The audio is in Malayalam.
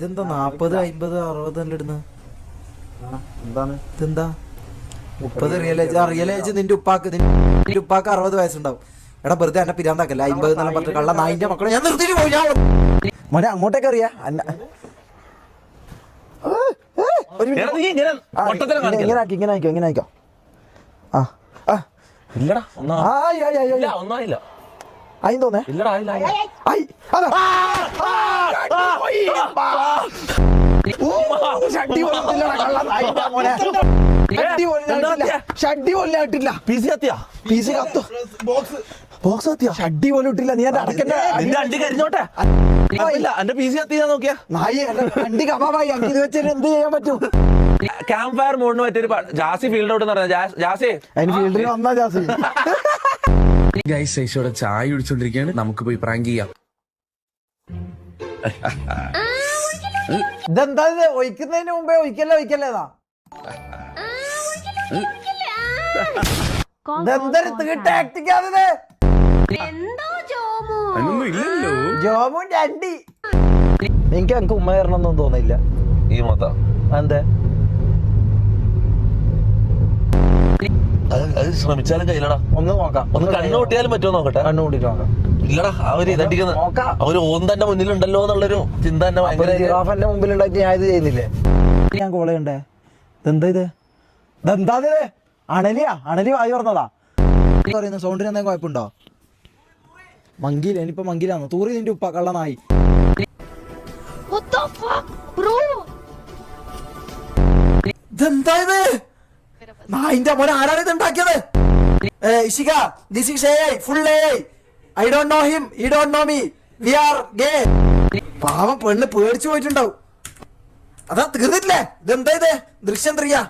ഇതെന്താ 40, 50, 60 ഇടുന്ന ഇതെന്താ 30 റിയലേജ് നിന്റെ ഉപ്പാക്ക് 60 വയസ്സുണ്ടാവും. എടാ വെറുതെ എന്നെ പിരാന്താക്കല്ല. 50 എന്നെല്ലാം പറഞ്ഞിട്ട് കള്ള നായിന്റെ മക്കളെ ഞാൻ നിർത്തിട്ട് പോയി. ഞാൻ മോനെ അങ്ങോട്ടേക്ക് അറിയാ ഇങ്ങനെ ആയിക്കോ. ആയി തോന്നേ ഷഡ്ഡി പോലും ഇട്ടില്ല. ബോക്സ് കത്തിയാ ഷഡ്ഡി പോലും ഇട്ടില്ല. നീ എന്റെ അടക്കട്ടെ അണ്ടി കരിഞ്ഞോട്ടെ. എന്റെ പി സി കത്തിയാ നോക്കിയാ നായി അണ്ടി കബാബായി. ഇത് വെച്ചിട്ട് എന്ത് ചെയ്യാൻ പറ്റും? ക്യാമ്പ് ഫയർ മോഡിന് പറ്റിയൊരു ജാസി ഫീൽഡ് ഔട്ട് എന്ന് പറഞ്ഞാൽ ജാസി അതിന് ഫീൽഡിൽ വന്നാ ജാസി ഗൈസ് ഐശോടെ ചായ കുടിച്ചോണ്ടിരിക്കുകയാണ്. നമുക്ക് പോയി പ്രാങ്ക് ചെയ്യാം. ഇതെന്താ ഇത്? ഒഴിക്കുന്നതിന് മുമ്പേ ഒഴിക്കല്ലേതാ? ഇതെന്തൊരു തീട്ടാക്ടിക്കാതെ ജോമുന്റെ അണ്ടി. എനിക്ക് ഉമ്മ കയറണമെന്നൊന്നും തോന്നില്ല ഈ മൊത്തം എന്താ അത് ശ്രമിച്ചാലും കയ്യിലടാ. ഒന്ന് നോക്കാം. ഒന്ന് കണ്ണുകൂട്ടിയാലും പറ്റുമോ നോക്കട്ടെ. കണ്ണുകൂട്ടിട്ട് നോക്കാം. ഇല്ലടാ അവര് ഇതടിക്കുന്നത് അവര് ഓന്തന്റെ മുന്നിലുണ്ടല്ലോ എന്നുള്ളൊരു ചിന്ത തന്നെ ജിറാഫന്റെ മുമ്പിലുണ്ടായിട്ട് ഞാൻ ഇത് ചെയ്യുന്നില്ലേ? ഞാൻ കോള ചെയ്യണ്ടേ? ഇതെന്താ അണലി വായി പറഞ്ഞതാ. പറയുന്ന സൗണ്ടിന് എന്തെങ്കിലും കുഴപ്പമുണ്ടോ? ഇനിയിപ്പോ മങ്കിലാന്നോ? തൂറി നിന്റെ ഉപ്പ കള്ളനായി. ഇതെന്താ ഇത്? നായിന്റെ മോനെ ആരാണ് ഇത് ഉണ്ടാക്കിയത്? Ishika, this is AI, full AI. I don't know him, he don't know me. We are gay. പാവം പെണ്ണ് പേടിച്ചു പോയിട്ടുണ്ടാവും. അതാ തീർന്നിട്ടില്ലേ? ഇതെന്താ ഇത്? ദൃശ്യം 3